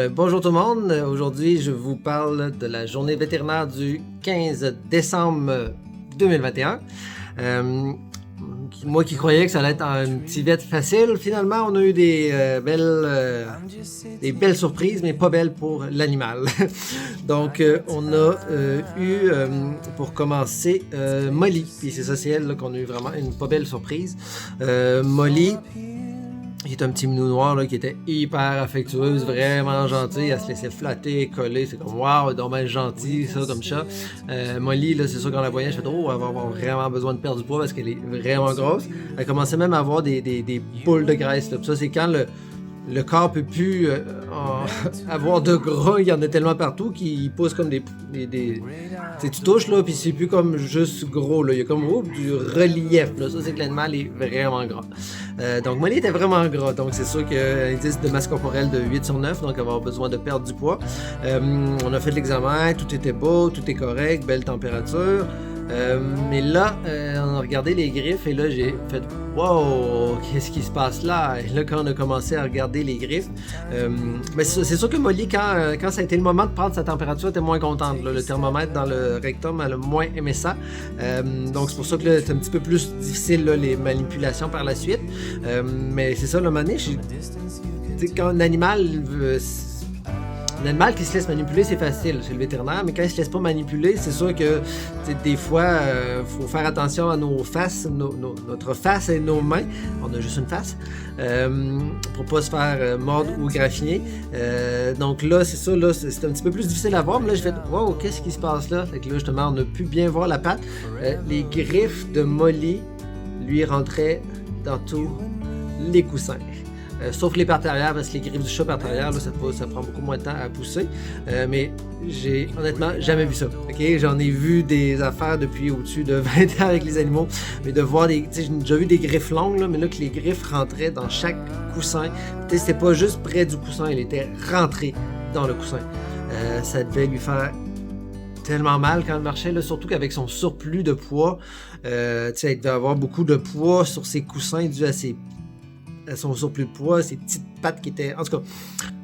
Bonjour tout le monde. Aujourd'hui, je vous parle de la journée vétérinaire du 15 décembre 2021. Moi qui croyais que ça allait être un petit vet facile, finalement, on a eu des belles surprises, mais pas belles pour l'animal. Donc, on a eu, pour commencer, Molly. Puis c'est elle là, qu'on a eu vraiment une pas belle surprise. Molly, qui est un petit minou noir là, qui était hyper affectueuse, vraiment gentille. Elle se laissait flatter, coller. C'est comme waouh, dommage gentil, ça comme ça. Molly, là, c'est sûr qu'on la voyait, je fais oh, elle va avoir vraiment besoin de perdre du poids parce qu'elle est vraiment grosse. Elle commençait même à avoir des boules de graisse. Là. Puis ça, c'est quand le corps peut plus avoir de gras, il y en a tellement partout qu'il pousse comme des tu touches là, puis c'est plus comme juste gros là, il y a comme du relief là, ça c'est que l'animal est vraiment gras. Donc Molly était vraiment gras, donc c'est sûr qu'il y a un indice de masse corporelle de 8/9, donc elle va avoir besoin de perdre du poids. On a fait l'examen, tout était beau, tout est correct, belle température. Mais là, on a regardé les griffes et là j'ai fait wow, qu'est-ce qui se passe là? Et là, quand on a commencé à regarder les griffes, mais c'est sûr que Molly, quand ça a été le moment de prendre sa température, elle était moins contente. Là. Le thermomètre dans le rectum, elle a moins aimé ça. Donc c'est pour ça que là, c'est un petit peu plus difficile là, les manipulations par la suite. Mais c'est ça, le moment donné, quand un animal un animal qui se laisse manipuler, c'est facile chez le vétérinaire, mais quand il se laisse pas manipuler, c'est sûr que des fois, faut faire attention à nos faces, notre face et nos mains. On a juste une face, pour pas se faire mordre ou graffiner. Donc là, c'est ça, là, c'est un petit peu plus difficile à voir, mais là, je fais wow, qu'est-ce qui se passe là? Fait que là, justement, on a pu bien voir la patte. Les griffes de Molly lui rentraient dans tous les coussins. Sauf les pattes arrière, parce que les griffes du chat pattes arrière, là, ça prend beaucoup moins de temps à pousser. Mais j'ai honnêtement jamais vu ça. Okay? J'en ai vu des affaires depuis au-dessus de 20 ans avec les animaux. Mais de voir j'ai déjà vu des griffes longues, là, mais là que les griffes rentraient dans chaque coussin. C'était pas juste près du coussin, il était rentré dans le coussin. Ça devait lui faire tellement mal quand elle marchait, là, surtout qu'avec son surplus de poids, elle devait avoir beaucoup de poids sur ses coussins dû à son surplus de poids, ses petites pattes qui étaient... En tout cas,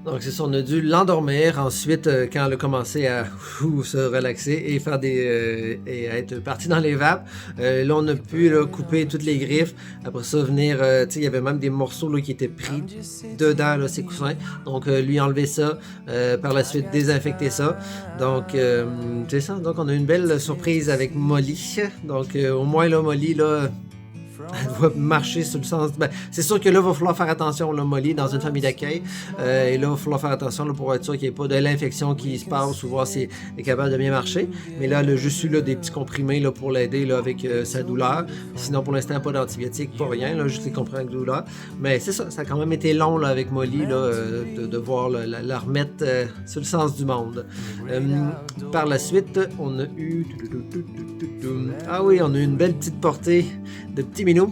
donc c'est ça, on a dû l'endormir. Ensuite, quand elle a commencé à se relaxer et faire et à être partie dans les vapes, là, on a pu là, couper toutes les griffes. Après ça, venir... il y avait même des morceaux là, qui étaient pris dedans, là, ces coussins. Donc, lui enlever ça. Par la suite, désinfecter ça. Donc, c'est ça. Donc, on a une belle surprise avec Molly. Donc, au moins, là, Molly, là... Elle doit marcher sur le sens... c'est sûr que là, il va falloir faire attention, là, Molly, dans une famille d'accueil. Et là, il va falloir faire attention là, pour être sûr qu'il n'y ait pas de l'infection qui se passe ou voir si elle est capable de bien marcher. Mais là, elle a juste eu là, des petits comprimés là, pour l'aider là, avec sa douleur. Sinon, pour l'instant, pas d'antibiotiques, pas rien. Là, juste des comprimés avec douleur. Mais c'est ça, ça a quand même été long là, avec Molly là, de voir la remettre sur le sens du monde. Par la suite, on a eu... Ah oui, on a eu une belle petite portée de petits minous.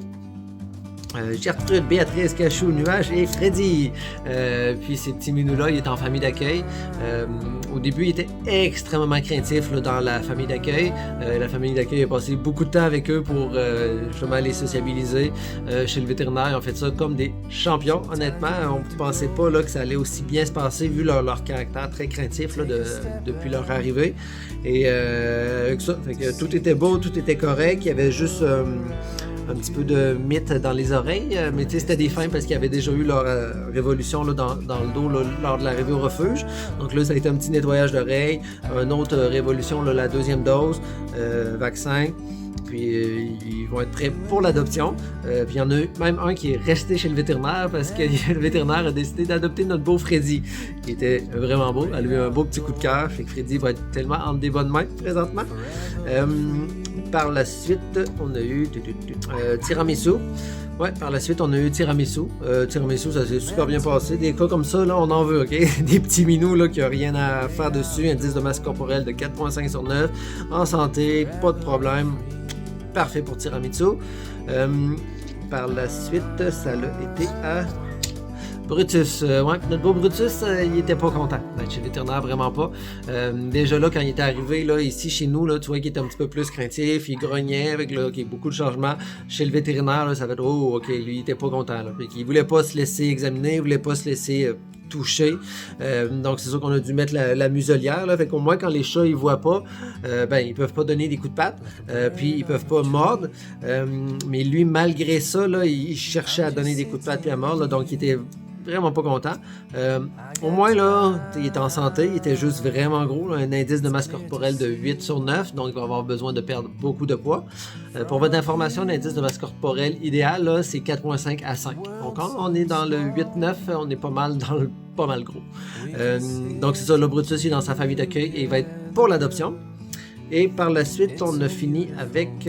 Gertrude, Béatrice, Cachou, Nuage et Freddy. Puis ces petits minous-là, ils étaient en famille d'accueil. Au début, ils étaient extrêmement craintifs là, dans la famille d'accueil. La famille d'accueil a passé beaucoup de temps avec eux pour justement les sociabiliser. Chez le vétérinaire, ils ont fait ça comme des champions. Honnêtement, on ne pensait pas là, que ça allait aussi bien se passer vu leur caractère très craintif là, depuis leur arrivée. Et ça, fait que tout était beau, tout était correct. Il y avait juste... un petit peu de mythe dans les oreilles, mais tu sais, c'était des fins parce qu'ils avaient déjà eu leur révolution là, dans le dos là, lors de l'arrivée au refuge. Donc là, ça a été un petit nettoyage d'oreilles, une autre révolution, là, la deuxième dose, vaccin. Puis ils vont être prêts pour l'adoption. Puis il y en a même un qui est resté chez le vétérinaire parce que le vétérinaire a décidé d'adopter notre beau Freddy, qui était vraiment beau. Elle a eu un beau petit coup de cœur. Fait que Freddy va être tellement entre des bonnes mains présentement. Par la suite, on a eu Tiramisu. Ouais, par la suite, on a eu Tiramisu. Tiramisu, ça s'est super bien passé. Des cas comme ça, là, on en veut, OK? Des petits minous là, qui n'ont rien à faire dessus. Indice de masse corporelle de 4,5/9. En santé, pas de problème. Parfait pour Tiramisu. Par la suite, ça a été à Brutus. Ouais, notre beau Brutus, il était pas content d'être chez le vétérinaire, vraiment pas. Déjà là, quand il était arrivé là, ici chez nous, là, tu vois qu'il était un petit peu plus craintif, il grognait avec là, beaucoup de changements. Chez le vétérinaire, là, ça va être oh, ok, lui, il était pas content. Là, puis il voulait pas se laisser examiner, il voulait pas se laisser toucher. Donc c'est sûr qu'on a dû mettre la muselière, là, fait qu'au moins quand les chats ils voient pas, ils peuvent pas donner des coups de patte, puis ils peuvent pas mordre. Mais lui, malgré ça, là, il cherchait à donner des coups de patte puis à mordre, là, donc il était vraiment pas content. Au moins, là, il était en santé, il était juste vraiment gros, là, un indice de masse corporelle de 8/9, donc il va avoir besoin de perdre beaucoup de poids. Pour votre information, l'indice de masse corporelle idéal, là, c'est 4,5 à 5. Donc quand on est dans le 8-9, on est pas mal dans le pas mal gros. Donc c'est ça, le Brutus est dans sa famille d'accueil et il va être pour l'adoption. Et par la suite, on a fini avec...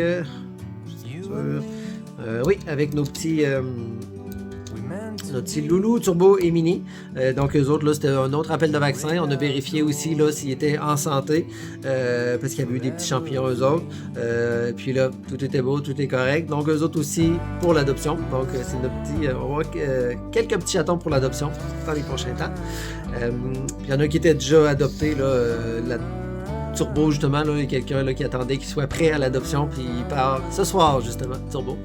avec nos petits Loulou, Turbo et Mini. Donc eux autres, là, c'était un autre appel de vaccin. On a vérifié aussi là s'ils étaient en santé, parce qu'il y avait eu des petits champignons eux autres. Puis là, tout était beau, tout est correct. Donc eux autres aussi pour l'adoption. Donc c'est notre petit... on va voir quelques petits chatons pour l'adoption dans les prochains temps. Puis il y en a qui étaient déjà adoptés, là, la Turbo, justement, là, il y a quelqu'un là, qui attendait qu'il soit prêt à l'adoption, puis il part ce soir, justement, Turbo.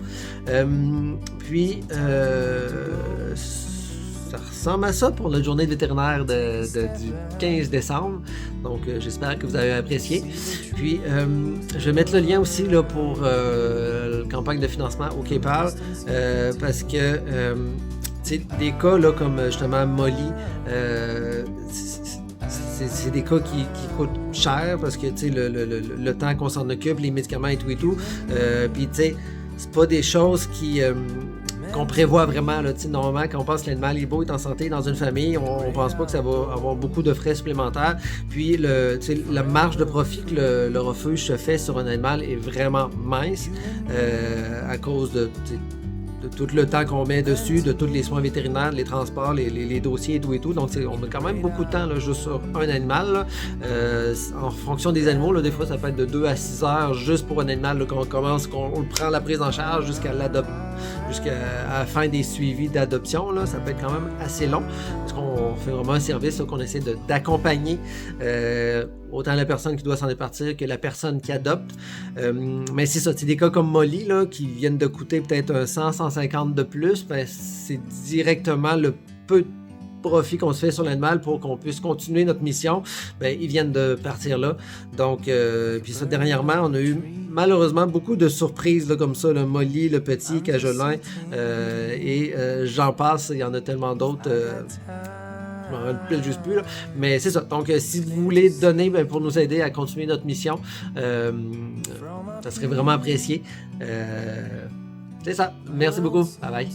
Ça ressemble à ça pour notre journée vétérinaire du 15 décembre. Donc, j'espère que vous avez apprécié. Puis, je vais mettre le lien aussi là, pour la campagne de financement au Képal, parce que des cas là, comme justement Molly, c'est des cas qui coûtent cher parce que le temps qu'on s'en occupe, les médicaments et tout. Puis c'est pas des choses qu'on prévoit vraiment. Là, normalement, quand on pense que l'animal est beau, est en santé dans une famille, on pense pas que ça va avoir beaucoup de frais supplémentaires. Puis la marge de profit que le refuge se fait sur un animal est vraiment mince à cause de tout le temps qu'on met dessus, de tous les soins vétérinaires, les transports, les dossiers et tout. Donc, on met quand même beaucoup de temps là, juste sur un animal. Là. En fonction des animaux, là, des fois, ça peut être de 2 à 6 heures juste pour un animal, là, qu'on le prend la prise en charge jusqu'à la fin des suivis d'adoption. Là, ça peut être quand même assez long parce qu'on fait vraiment un service là, qu'on essaie d'accompagner autant la personne qui doit s'en départir que la personne qui adopte. Mais c'est ça, c'est des cas comme Molly là, qui viennent de coûter peut-être 100-150 de plus, c'est directement le peu de profit qu'on se fait sur l'animal pour qu'on puisse continuer notre mission. Ils viennent de partir là. Donc, puis ça, dernièrement, on a eu malheureusement beaucoup de surprises là, comme ça, le Molly, le petit, Cajolin, et j'en passe, il y en a tellement d'autres. Je m'en rappelle juste plus, là. Mais c'est ça. Donc, si vous voulez donner pour nous aider à continuer notre mission, ça serait vraiment apprécié. C'est ça. Merci beaucoup. Bye bye.